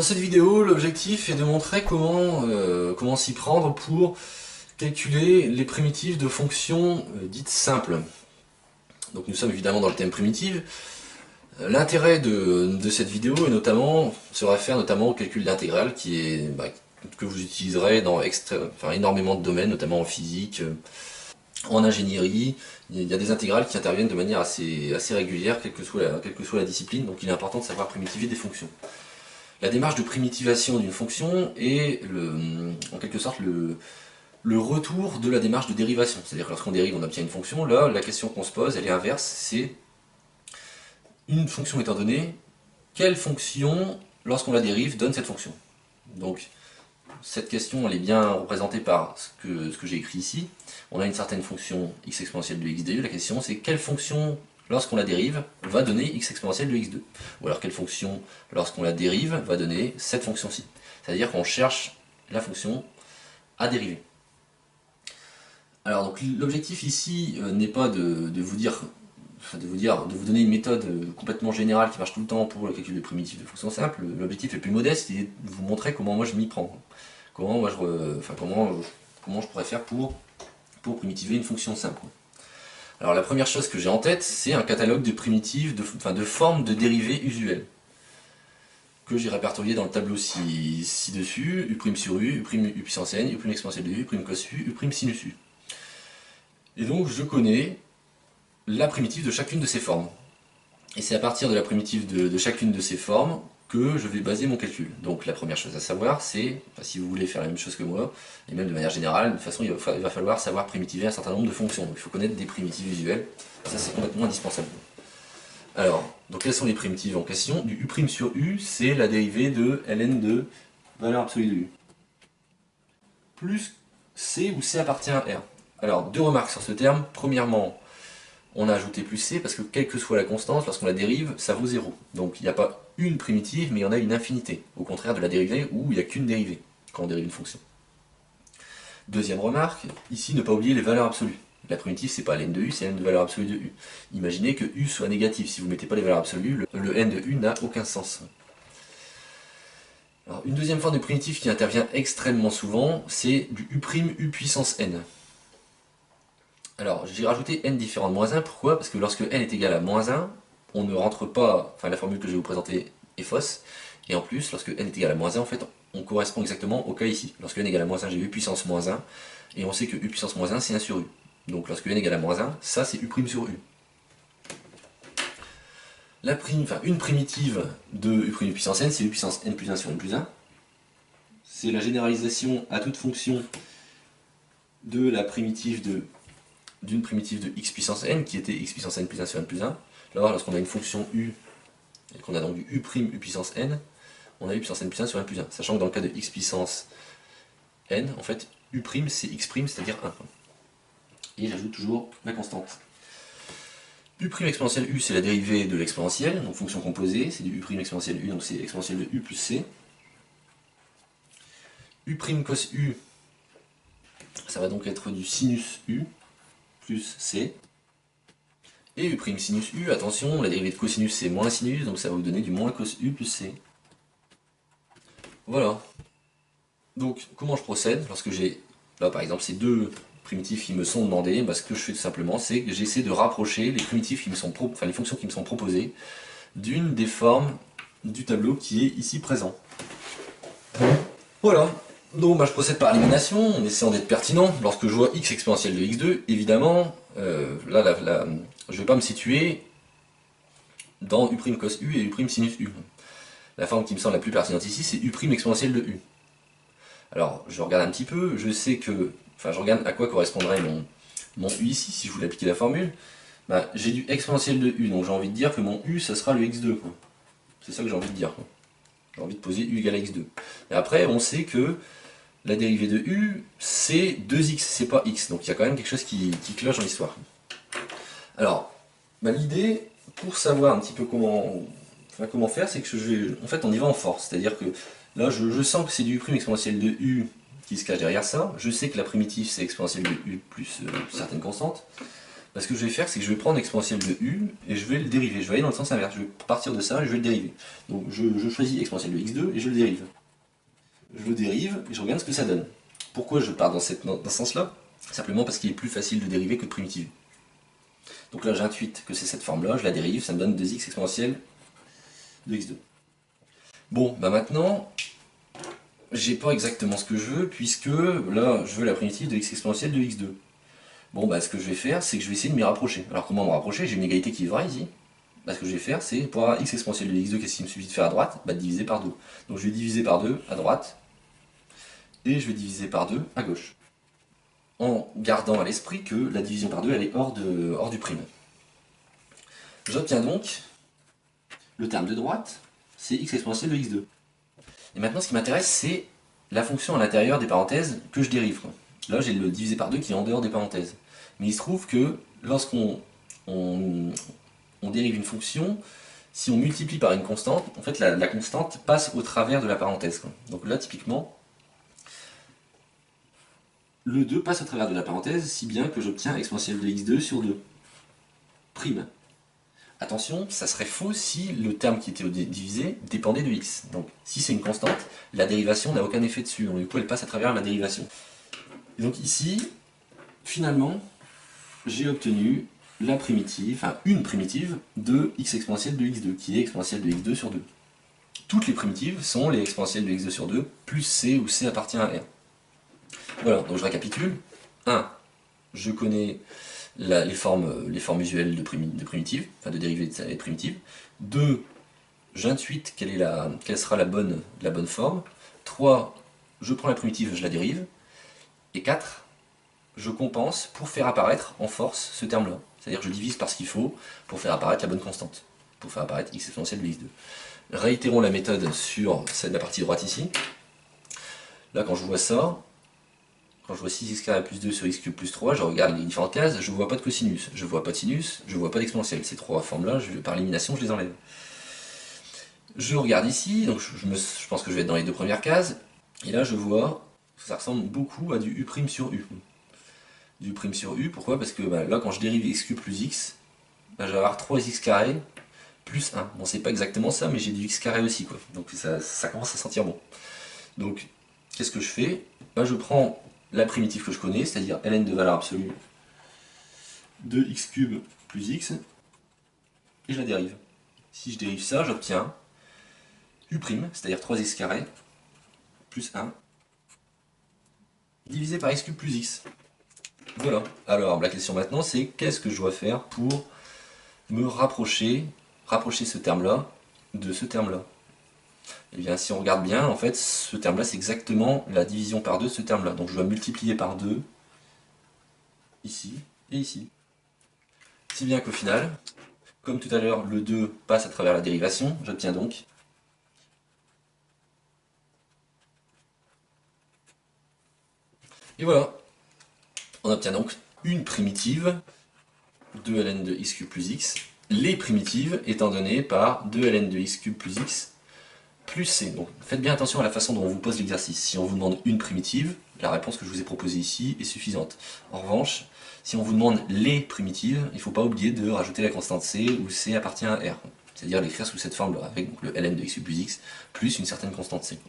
cette vidéo, l'objectif est de montrer comment s'y prendre pour calculer les primitives de fonctions dites simples. Donc nous sommes évidemment dans le thème primitive. L'intérêt de cette vidéo se réfère notamment au calcul d'intégrale que vous utiliserez dans énormément de domaines, notamment en physique, en ingénierie. Il y a des intégrales qui interviennent de manière assez régulière, quelle que soit la discipline, donc il est important de savoir primitiver des fonctions. La démarche de primitivation d'une fonction est en quelque sorte le retour de la démarche de dérivation. C'est-à-dire que lorsqu'on dérive, on obtient une fonction. Là, la question qu'on se pose, elle est inverse, c'est une fonction étant donnée, quelle fonction, lorsqu'on la dérive, donne cette fonction? Donc, cette question, elle est bien représentée par ce que j'ai écrit ici. On a une certaine fonction x exponentielle de x du. La question, c'est quelle fonction, lorsqu'on la dérive, va donner x exponentielle de x2. Ou alors quelle fonction, lorsqu'on la dérive, va donner cette fonction-ci. C'est-à-dire qu'on cherche la fonction à dériver. Alors donc l'objectif ici n'est pas de vous donner une méthode complètement générale qui marche tout le temps pour le calcul de primitives de fonctions simples. L'objectif est plus modeste, c'est de vous montrer comment moi je m'y prends. Comment je pourrais faire pour primitiver une fonction simple. Alors la première chose que j'ai en tête, c'est un catalogue de primitives, de formes de dérivées usuelles, que j'ai répertorié dans le tableau ci-dessus, u' sur u, u' puissance n, u' exponentielle de u, u' cos u, u' sinus u. Et donc je connais la primitive de chacune de ces formes. Et c'est à partir de la primitive de chacune de ces formes que je vais baser mon calcul. Donc la première chose à savoir, c'est, si vous voulez faire la même chose que moi, et même de manière générale, de toute façon il va falloir savoir primitiver un certain nombre de fonctions. Donc il faut connaître des primitives usuelles, ça c'est complètement indispensable. Alors, donc quelles sont les primitives en question? Du u' sur u, c'est la dérivée de ln de valeur absolue de u. Plus c, où c appartient à r. Alors, deux remarques sur ce terme. Premièrement, on a ajouté plus c parce que quelle que soit la constante, lorsqu'on la dérive, ça vaut 0. Donc il n'y a pas une primitive, mais il y en a une infinité. Au contraire de la dérivée où il n'y a qu'une dérivée quand on dérive une fonction. Deuxième remarque, ici ne pas oublier les valeurs absolues. La primitive c'est pas ln de u, c'est ln de valeur absolue de u. Imaginez que u soit négatif. Si vous ne mettez pas les valeurs absolues, le n de u n'a aucun sens. Alors, une deuxième forme de primitive qui intervient extrêmement souvent, c'est du u' puissance n. Alors, j'ai rajouté n différent de moins 1, pourquoi? Parce que lorsque n est égal à moins 1, on ne rentre pas, la formule que je vais vous présenter est fausse, et en plus, lorsque n est égal à moins 1, en fait, on correspond exactement au cas ici. Lorsque n est égal à moins 1, j'ai u puissance moins 1, et on sait que u puissance moins 1, c'est 1 sur u. Donc lorsque n est égal à moins 1, ça c'est u' sur u. Une primitive de u' puissance n, c'est u puissance n plus 1 sur n plus 1. C'est la généralisation à toute fonction de la primitive d'une primitive de x puissance n qui était x puissance n plus 1 sur n plus 1. Là, lorsqu'on a une fonction u et qu'on a donc du u' puissance n, on a u puissance n plus 1 sur n plus 1. Sachant que dans le cas de x puissance n, en fait, u' c'est x', c'est-à-dire 1. Et j'ajoute toujours la constante. U' exponentielle u, c'est la dérivée de l'exponentielle, donc fonction composée, c'est du u' exponentielle u, donc c'est exponentielle de u plus c. U' cos u, ça va donc être du sinus u plus c. Et u' sinus u, attention, la dérivée de cosinus c'est moins sinus, donc ça va vous donner du moins cos u plus c. Voilà. Donc comment je procède lorsque j'ai, là par exemple, ces deux primitives qui me sont demandées? Ce que je fais tout simplement, c'est que j'essaie de rapprocher les primitives qui me sont les fonctions qui me sont proposées d'une des formes du tableau qui est ici présent. Voilà. Donc je procède par élimination, en essayant d'être pertinent. Lorsque je vois x exponentielle de x2, évidemment, je ne vais pas me situer dans u' cos u et u' sinus u. La forme qui me semble la plus pertinente ici, c'est u' exponentielle de u. Alors, je regarde un petit peu, je sais que, je regarde à quoi correspondrait mon u ici, si je voulais appliquer la formule. J'ai du exponentielle de u, donc j'ai envie de dire que mon u, ça sera le x2. C'est ça que j'ai envie de dire. J'ai envie de poser u égale à x2. Et après, on sait que la dérivée de u, c'est 2x, c'est pas x. Donc il y a quand même quelque chose qui cloche dans l'histoire. Alors, l'idée, pour savoir un petit peu comment faire, c'est que en fait, on y va en force. C'est-à-dire que là, je sens que c'est du u' exponentielle de u qui se cache derrière ça. Je sais que la primitive, c'est exponentielle de u plus certaines constantes. Bah, ce que je vais faire, c'est que je vais prendre l'exponentielle de u et je vais le dériver. Je vais aller dans le sens inverse. Je vais partir de ça et je vais le dériver. Donc je choisis exponentielle de x2 et je le dérive. Je le dérive et je regarde ce que ça donne. Pourquoi je pars dans ce sens-là? Simplement parce qu'il est plus facile de dériver que de primitiver. Donc là, j'intuite que c'est cette forme-là, je la dérive, ça me donne 2x exponentielle de x2. Bon, bah maintenant, j'ai pas exactement ce que je veux, puisque là, je veux la primitive de x exponentielle de x2. Bon, bah ce que je vais faire, c'est que je vais essayer de m'y rapprocher. Alors comment me rapprocher? J'ai une égalité qui est vraie ici. Bah, ce que je vais faire, c'est pour avoir x exponentielle de x2, qu'est-ce qu'il me suffit de faire à droite? Bah, de diviser par 2. Donc je vais diviser par 2 à droite, et je vais diviser par 2 à gauche. En gardant à l'esprit que la division par 2, elle est hors du prime. J'obtiens donc le terme de droite, c'est x exponentielle de x2. Et maintenant, ce qui m'intéresse, c'est la fonction à l'intérieur des parenthèses que je dérive. Là, j'ai le divisé par 2 qui est en dehors des parenthèses. Mais il se trouve que lorsqu'on dérive une fonction, si on multiplie par une constante, en fait, la constante passe au travers de la parenthèse. Donc là, typiquement, le 2 passe au travers de la parenthèse, si bien que j'obtiens exponentielle de x2 sur 2. Prime. Attention, ça serait faux si le terme qui était divisé dépendait de x. Donc, si c'est une constante, la dérivation n'a aucun effet dessus. Donc, du coup, elle passe à travers la dérivation. Et donc ici, finalement, j'ai obtenu la primitive, enfin une primitive de x exponentielle de x2, qui est exponentielle de x2 sur 2. Toutes les primitives sont les exponentielles de x2 sur 2, plus c, où c appartient à R. Voilà, donc je récapitule. 1. Je connais les formes usuelles de primitives, enfin de dérivées de primitives. 2. J'intuite quelle sera la bonne forme. 3. Je prends la primitive, je la dérive. Et 4. Je compense pour faire apparaître en force ce terme-là. C'est-à-dire que je divise par ce qu'il faut pour faire apparaître la bonne constante, pour faire apparaître x exponentielle de x2. Réitérons la méthode sur la partie droite ici. Là, quand je vois ça, quand je vois 6x carré plus 2 sur x cube plus 3, je regarde les différentes cases, je ne vois pas de cosinus, je ne vois pas de sinus, je ne vois pas d'exponentielle. Ces trois formes-là, par élimination, je les enlève. Je regarde ici, donc je pense que je vais être dans les deux premières cases, et là je vois que ça ressemble beaucoup à du u' sur u. Du prime sur u, pourquoi? Parce que là, quand je dérive x cube plus x, je vais avoir 3x carré plus 1. Bon, c'est pas exactement ça, mais j'ai du x carré aussi, quoi. Donc ça commence à sentir bon. Donc, qu'est-ce que je fais? Je prends la primitive que je connais, c'est-à-dire ln de valeur absolue de x cube plus x, et je la dérive. Si je dérive ça, j'obtiens u', c'est-à-dire 3x carré plus 1, divisé par x cube plus x. Voilà. Alors, la question maintenant, c'est qu'est-ce que je dois faire pour me rapprocher ce terme-là de ce terme-là? Et bien, si on regarde bien, en fait, ce terme-là, c'est exactement la division par 2 de ce terme-là. Donc, je dois multiplier par 2, ici et ici. Si bien qu'au final, comme tout à l'heure, le 2 passe à travers la dérivation, j'obtiens donc et voilà. On obtient donc une primitive de ln de x cube plus x, les primitives étant données par 2 ln de x cube plus x plus c. Donc faites bien attention à la façon dont on vous pose l'exercice. Si on vous demande une primitive, la réponse que je vous ai proposée ici est suffisante. En revanche, si on vous demande les primitives, il ne faut pas oublier de rajouter la constante c où c appartient à R. C'est-à-dire l'écrire sous cette forme-là, avec le ln de x cube plus x plus une certaine constante c.